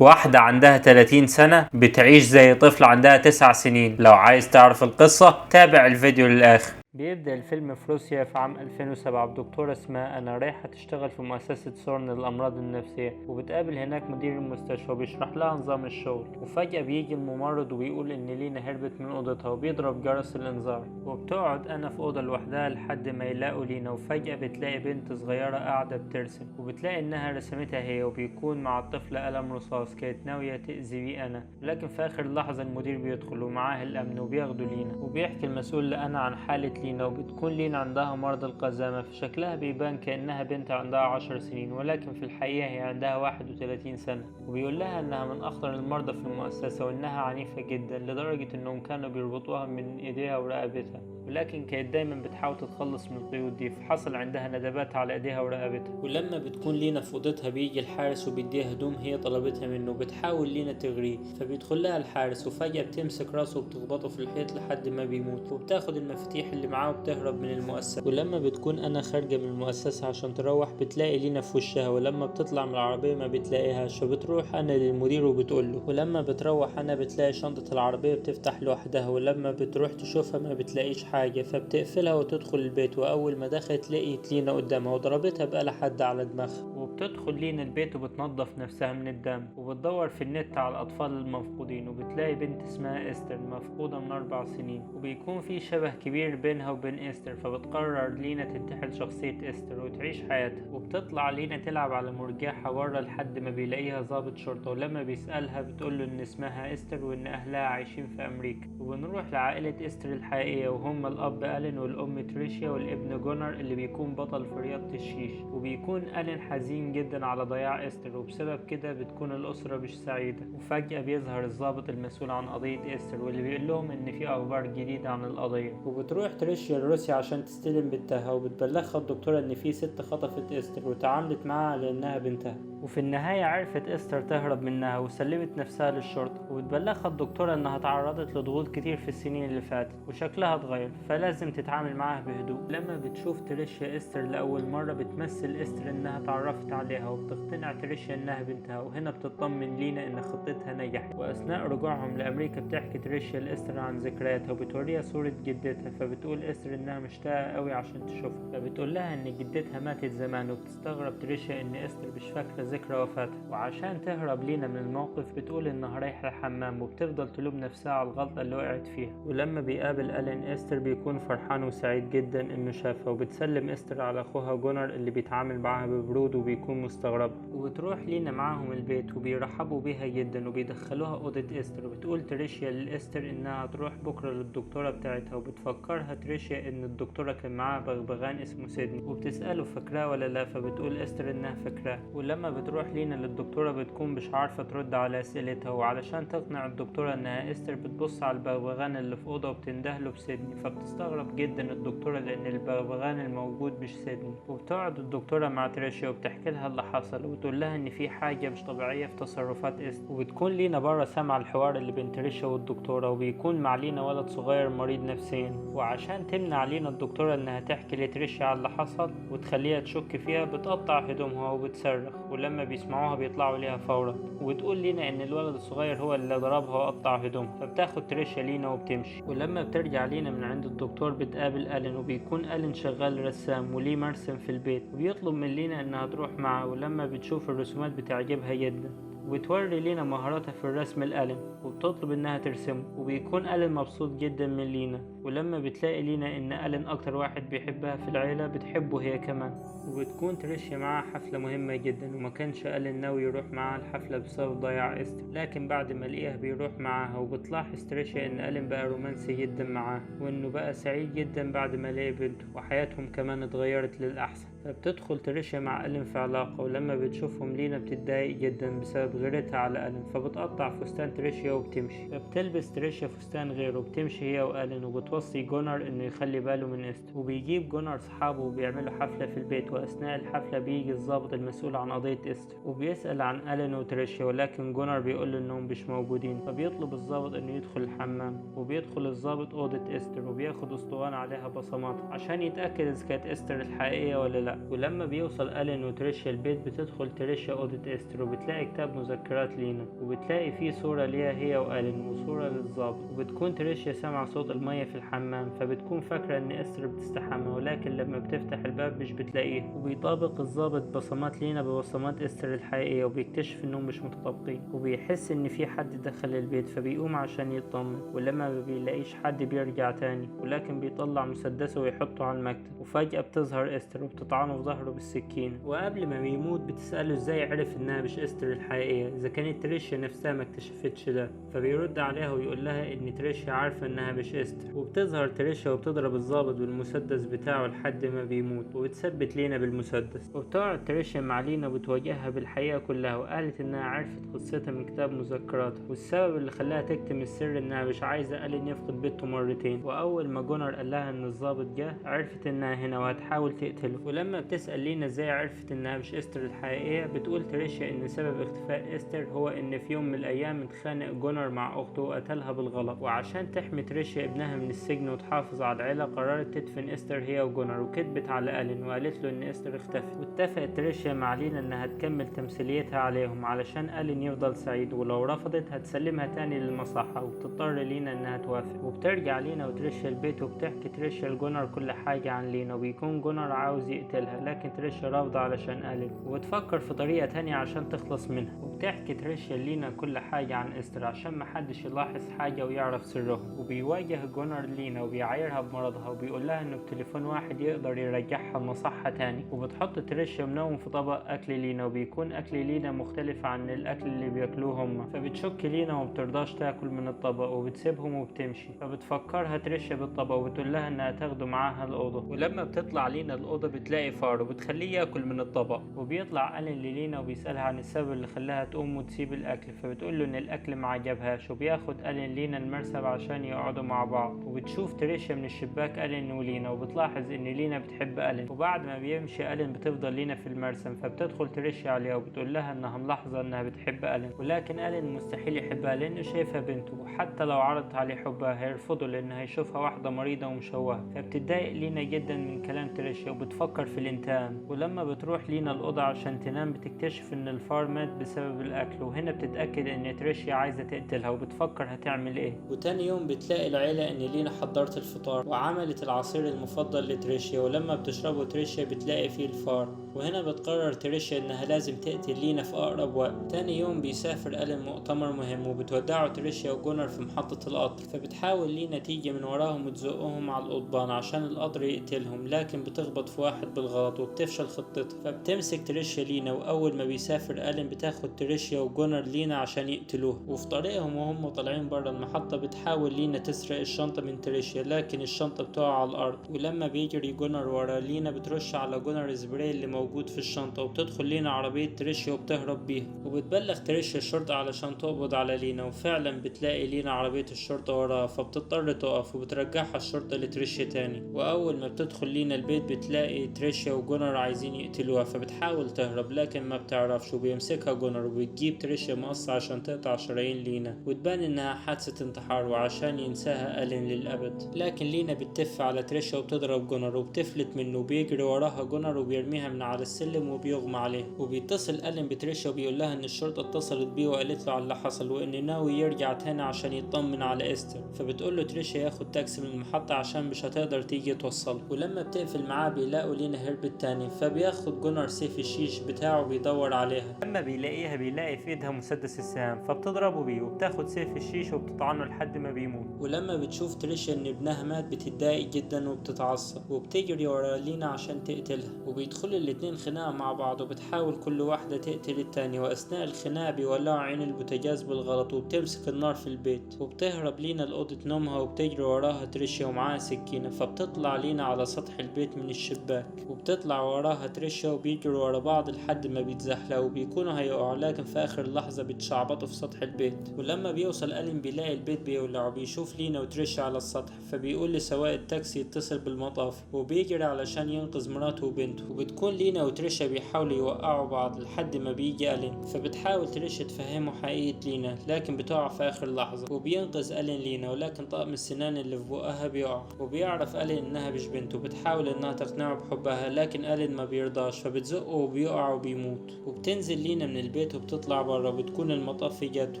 واحدة عندها 30 سنة بتعيش زي طفل عندها 9 سنين. لو عايز تعرف القصة تابع الفيديو للآخر. بيبدأ الفيلم في روسيا في عام 2007 بدكتورة اسمها أنا رايحة تشتغل في مؤسسة سورن للأمراض النفسية، وبتقابل هناك مدير المستشفى وبيشرح لها نظام الشغل. وفجأة بيجي الممرض وبيقول إن لينا هربت من أوضتها وبيضرب جرس الإنذار، وبتقعد أنا في أوضة لوحدها لحد ما يلاقوا لينا. وفجأة بتلاقي بنت صغيرة قاعدة بترسم، وبتلاقي إنها رسمتها هي، وبيكون مع الطفل قلم رصاص كانت ناوية تأذي بيه أنا. لكن في آخر لحظة المدير بيدخل ومعاه الأمن وبياخدوا لينا، وبيحكي المسؤول لأنا عن حالة لينا. وبتكون لينا عندها مرض القزامة، في شكلها بيبان كأنها بنت عندها 10 سنين، ولكن في الحقيقة هي عندها 31 سنة. وبيقول لها إنها من أخطر المرضى في المؤسسة، وإنها عنيفة جدا لدرجة إنهم كانوا بيربطوها من إيديها ورقبتها، ولكن كانت دايما بتحاول تتخلص من القيود دي، فحصل عندها ندبات على ايديها ورقبتها. ولما بتكون لينا في اوضتها بيجي الحارس وبيديها هدوم هي طلبتها منه، بتحاول لينا تغريه، فبيدخل لها الحارس وفجأة بتمسك راسه وبتخبطه في الحيط لحد ما بيموت، وبتاخد المفاتيح اللي معاه وبتهرب من المؤسسة. ولما بتكون انا خارجة من المؤسسة عشان تروح بتلاقي لينا في وشها، ولما بتطلع من العربية ما بتلاقيهاش، فبتروح انا للمدير وبتقول له. ولما بتروح انا بتلاقي شنطة العربية بتفتح لوحدها، ولما بتروح تشوفها ما بتلاقيش حاجة، فبتقفلها وتدخل البيت. وأول ما دخلت لقيت لينا قدامها وضربتها بقلة حد على دماغها. وبتدخل لينا البيت وبتنظف نفسها من الدم، وبتدور في النت على الأطفال المفقودين، وبتلاقي بنت اسمها إستر مفقودة من 4 سنين، وبيكون في شبه كبير بينها وبين إستر. فبتقرر لينا تنتحل شخصية إستر وتعيش حياتها، وبتطلع لينا تلعب على مرجحة ورا لحد ما بيلاقيها ضابط شرطة، ولما بيسألها بتقوله إن اسمها إستر وإن أهلها عايشين في أمريكا. وبنروح لعائلة إستر الحقيقية، وهم الأب ألين والأم تريشيا والابن جونر اللي بيكون بطل في رياضة الشيش. وبيكون ألين حزين جدا على ضياع إستر، وبسبب كده بتكون الأسرة مش سعيدة. وفجأة بيظهر الضابط المسؤول عن قضية إستر، واللي بيقول لهم إن في أخبار جديدة عن القضية. وبتروح تريشيا لروسيا عشان تستلم بنتها، وبتبلغها الدكتورة إن في ست خطفت إستر وتعاملت معاها على إنها بنتها. وفي النهاية عرفت إستر تهرب منها وسلمت نفسها للشرطة، وبتبلغها الدكتورة إنها تعرضت لضغوط كتير في السنين اللي فاتت وشكلها اتغير، فلازم تتعامل معاها بهدوء. لما بتشوف تريشيا إستر لأول مرة بتمثل إستر إنها تعرفت عليها، وبتقتنع تريشيا إنها بنتها. وهنا بتطمن لينا إن خطتها نجحت. وأثناء رجوعهم لأمريكا بتحكي تريشيا لإستر عن ذكرياتها، وبتوريها صورة جدتها، فبتقول إستر إنها مشتاقة قوي عشان تشوفها، فبتقول لها إن جدتها ماتت زمان. وبتستغرب تريشيا إن إستر مش فاكرة ذكرى وفاتها، وعشان تهرب لينا من الموقف بتقول إنها رايحة الحمام، وبتفضل تلوم نفسها على الغلطة اللي وقعت فيها. ولما بيقابل ألين إستر بيكون فرحان وسعيد جدا إنه شافها، وبتسلم إستر على أخوها جونر اللي بيتعامل معاها ببرود وبيكون مستغرب. وبتروح لينا معاهم البيت وبيرحبوا بيها جدا وبيدخلوها أوضة إستر. وبتقول تريشيا لإستر إنها هتروح بكرة للدكتورة بتاعتها، وبتفكرها تريشيا إن الدكتورة كان معاها بغبغان اسمه سيدني، وبتسأله فاكراه ولا لا، فبتقول إستر إنها فاكراه. ولما بتروح لينا للدكتورة بتكون مش عارفة ترد على أسئلتها، وعلشان تقنع الدكتورة إنها إستر بتبص على البغبغان اللي في أوضة وبتندهله بسيدني، فبتستغرب جدا الدكتورة لأن البغبغان الموجود مش سيدني. وبتقعد الدكتورة مع تريشيا وبتحكي لها اللي حصل، وتقول لها إن في حاجة مش طبيعية في تصرفات إستر. وبتكون لينا برا سامعة الحوار اللي بين تريشيا والدكتورة، وبيكون مع لينا ولد صغير مريض نفسيا. وعشان تمنع لينا الدكتورة إنها تحكي لتريشيا على اللي حصل وتخليها تشك فيها بتقطع هدومها وبتصرخ، ولما بيسمعوها بيطلعوا ليها فورا. وبتقول لينا ان الولد الصغير هو اللي ضربها وقطع هدومها، فبتاخد تريشيا لينا وبتمشي. ولما بترجع لينا من عند الدكتور بتقابل ألين، وبيكون ألين شغال رسام وليه مرسم في البيت، وبيطلب من لينا انها تروح معه. ولما بتشوف الرسومات بتعجبها جدا، وبتوري لينا مهاراتها في الرسم الألين، وبتطلب انها ترسمه. وبيكون ألين مبسوط جدا من لينا. ولما بتلاقي لينا ان ألين اكتر واحد بيحبها في العيلة بتحبه هي كمان. وبتكون تريشيا معاها حفلة مهمة جدا، وما كانش ألين ناوي يروح معاها الحفلة بسبب ضياع إستر، لكن بعد ما لقيها بيروح معاها. وبتلاحظ تريشيا ان ألين بقى رومانسي جدا معاه، وانه بقى سعيد جدا بعد ما لقي بنته، وحياتهم كمان اتغيرت للأحسن. فبتدخل تريشيا مع ألين في علاقة، ولما بتشوفهم لينا بتتضايق جدا بسبب غيرتها على ألين، فبتقطع فستان تريشيا وبتمشي. فبتلبس تريشيا فستان غيره وبتمشي هي وألين، وبتوصي جونر انه يخلي باله من إستر. وبيجيب جونر صحابه وبيعملوا حفلة في البيت، وأثناء الحفلة بيجي الضابط المسؤول عن قضية إستر وبيسأل عن ألين وتريشيا، ولكن جونر بيقول له انهم مش موجودين. فبيطلب الضابط انه يدخل الحمام، وبيدخل الضابط أوضة إستر وبياخد اسطوانة عليها بصمات عشان يتأكد إذا كانت إستر الحقيقية ولا لا. لا. ولما بيوصل ألين وتريشيا البيت بتدخل تريشيا أوضة إستر وبتلاقي كتاب مذكرات لينا وبتلاقي فيه صورة ليها هي وألين وصورة للظابط. وبتكون تريشيا سامعة صوت المية في الحمام فبتكون فاكرة إن إستر بتستحمى، ولكن لما بتفتح الباب مش بتلاقيه. وبيطابق الظابط بصمات لينا ببصمات إستر الحقيقية وبيكتشف إنهم مش متطابقين وبيحس إن في حد دخل البيت فبيقوم عشان يطمن. ولما ما بيلاقيش حد بيرجع تاني، ولكن بيطلع مسدسه ويحطه على المكتب. وفجأة بتظهر إستر وبتطعنه في ظهره بالسكينة. وقبل ما بيموت بتسأله ازاي عرف انها مش إستر الحقيقية اذا كانت تريشيا نفسها ما اكتشفتش ده. فبيرد عليها ويقول لها ان تريشيا عارفة انها مش إستر. وبتظهر تريشيا وبتضرب الضابط بالمسدس بتاعه لحد ما بيموت وبتثبت لينا بالمسدس. وبتقعد تريشيا مع لينا وبتواجهها بالحقيقة كلها، وقالت انها عرفت قصتها من كتاب مذكراتها، والسبب اللي خلاها تكتم السر انها مش عايزة ألين يفقد بنته مرتين. واول ما جونر قال لها ان الضابط جه عرفت انها هنا وهتحاول تقتله. ولما بتسأل لينا ازاي عرفت انها مش إستر الحقيقية بتقول تريشيا ان سبب اختفاء إستر هو ان في يوم من الايام اتخانق جونر مع اخته وقتلها بالغلط، وعشان تحمي تريشيا ابنها من السجن وتحافظ على العيلة قررت تدفن إستر هي وجونر، وكذبت على ألين وقالت له ان إستر اختفت. واتفقت تريشيا مع لينا انها تكمل تمثيليتها عليهم علشان ألين يفضل سعيد، ولو رفضت هتسلمها تاني للمصحة وبتضطر لينا انها توافق. وبترجع لينا وتريشيا البيت وبتحكي تريشيا لجونر كل حاجة عن لينا، وبيكون جونر عاوز يقتلها لكن تريشيا رافضة علشان ألين وبتفكر في طريقة تانية عشان تخلص منها. وبتحكي تريشيا لينا كل حاجة عن إستر عشان محدش يلاحظ حاجة ويعرف سرهم. وبيواجه جونر لينا وبيعايرها بمرضها وبيقول لها انه بتليفون واحد يقدر يرجعها المصحة تاني. وبتحط تريشيا منوم في طبق أكل لينا وبيكون أكل لينا مختلف عن الأكل اللي بياكلوه هما، فبتشك لينا ومبترضاش تاكل من الطبق وبتسيبهم وبتمشي. فبتفكرها تريشيا بالطبق وبتقول لها انها تاخده معاها الأوضة. ولما بتطلع لينا الأوضة بتلاقي فار وبتخليه ياكل من الطبق. وبيطلع ألين لينا وبيسألها عن السبب اللي خلاها تقوم وتسيب الأكل، فبتقول له ان الأكل ما عجبهاش. وبياخد ألين لينا المرسب عشان يقعدوا مع بعض. وبتشوف تريشيا من الشباك ألين ولينا وبتلاحظ ان لينا بتحب ألين. وبعد ما بيمشي ألين بتفضل لينا في المرسم، فبتدخل تريشيا عليها وبتقول لها انها ملاحظة انها بتحب ألين، ولكن ألين مستحيل يحبها لانه شايفها بنته، وحتى لو عرضت عليه حبها هيرفضه لانه هيشوفها واحدة مريضة ومشوهة. فبتتضايق لينا جدا من كلام تريشيا وبتفكر في الانتقام. ولما بتروح لينا الأوضة عشان تنام بتكتشف ان الفار مات بسبب الأكل، وهنا بتتأكد ان تريشيا عايزة تقتلها وبتفكر هتعمل ايه. وتاني يوم بتلاقي العيلة ان لينا حضرت الفطار وعملت العصير المفضل لتريشيا، ولما بتشربه تريشيا بتلاقي فيه الفار. وهنا بتقرر تريشيا انها لازم تقتل لينا في اقرب وقت. تاني يوم بيسافر ألين مؤتمر مهم وبتودعوا تريشيا وجونر في محطة القطر، فبتحاول لينا تيجي من وراهم وتزقهم على القضبان عشان القطر يقتلهم، لكن بتخبط في واحد بالغلط وبتفشل خطتها. فبتمسك تريشيا لينا، واول ما بيسافر ألين بتاخد تريشيا وجونر لينا عشان يقتلوه. وفي طريقهم وهم طالعين بره المحطة بتحاول لينا تسرق الشنطة من تريشيا، لكن الشنطة بتقع على الارض. ولما بيجري جونر ورا لينا بترش على جونر سبراي اللي موجود في الشنطة، وبتدخل لينا عربية تريشيا وبتهرب بيها. وبتبلغ تريشيا الشرطة علشان تقبض على لينا، وفعلا بتلاقي لينا عربية الشرطة وراها فبتضطر تقف وبترجعها الشرطة لتريشيا تاني. واول ما بتدخل لينا البيت بتلاقي تريشيا وجونر عايزين يقتلوها، فبتحاول تهرب لكن ما بتعرفش، وبيمسكها جونر وبتجيب تريشيا مقص عشان تقطع شرايين لينا، وتبان انها حادثة انتحار وعشان ينساها ألين للأبد. لكن لينا بتتف على تريشيا وبتضرب جونر وبتفلت منه، وبيجري وراها جونر وبيرميها من على السلم وبيغمى عليه. وبيتصل ألين بتريشيا وبيقول لها ان الشرطة اتصلت بيه وقالت له على اللي حصل وان ناوي يرجع تاني عشان يطمن على إستر. فبتقول له تريشيا ياخد تاكسي من المحطة عشان مش هتقدر تيجي توصله. ولما بتقفل معاه بيلاقوا لينا هربت تاني، فبياخد جونر سيف الشيش بتاعه بيدور عليها. لما بيلاقيها بيلاقي في ايدها مسدس السهام، فبتضربه بيه وبتاخد سيف الشيش وبتطعنه لحد ما بيموت. ولما بتشوف تريشيا ان ابنها مات بتتضايق جدا وبتتعصب وبتجري ورا لينا عشان تقتلها. وبيدخلوا الاتنين خناقة مع بعض وبتحاول كل واحدة تقتل التاني، واثناء الخناقة بيولعوا عين البوتاجاز بالغلط وبتمسك النار في البيت. وبتهرب لينا لأوضة نومها وبتجري وراها تريشيا ومعاها سكينة، فبتطلع لينا على سطح البيت من الشباك وبتطلع وراها تريشيا وبيجروا ورا بعض لحد ما بيتزحلقوا وبيكونوا هيقعوا، لكن في اخر لحظة بيتشعبطوا في سطح البيت. ولما بيوصل ألين بيلاقي البيت بيولع وبيشوف لينا وتريشيا على السطح، فبيقول لسواق التاكسي يتصل بالمطافي وبيجري علشان ينقذ مراته وبنته. وبتكون لينا لينا وتريشا بيحاولوا يوقعوا بعض لحد ما بيجي ألين، فبتحاول تريشا تفهمه حقيقة لينا لكن بتقع في آخر لحظة، وبينقذ ألين لينا ولكن طقم السنان اللي في بقها بيقع، وبيعرف ألين إنها مش بنته، وبتحاول إنها تقنعه بحبها لكن ألين ما بيرضاش، فبتزقه وبيقع وبيموت. وبتنزل لينا من البيت وبتطلع برا، وبتكون المطافي جت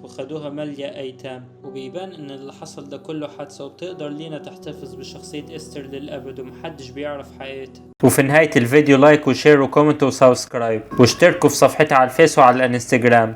وخدوها مالية أيتام، وبيبان إن اللي حصل ده كله حادثة، وبتقدر لينا تحتفظ بشخصية إستر للأبد ومحدش بيعرف حقيقتها. وفي نهاية الفيديو لايك وشير وكومنت وسبسكرايب، واشتركوا في صفحتي على الفيس وعلى الانستجرام.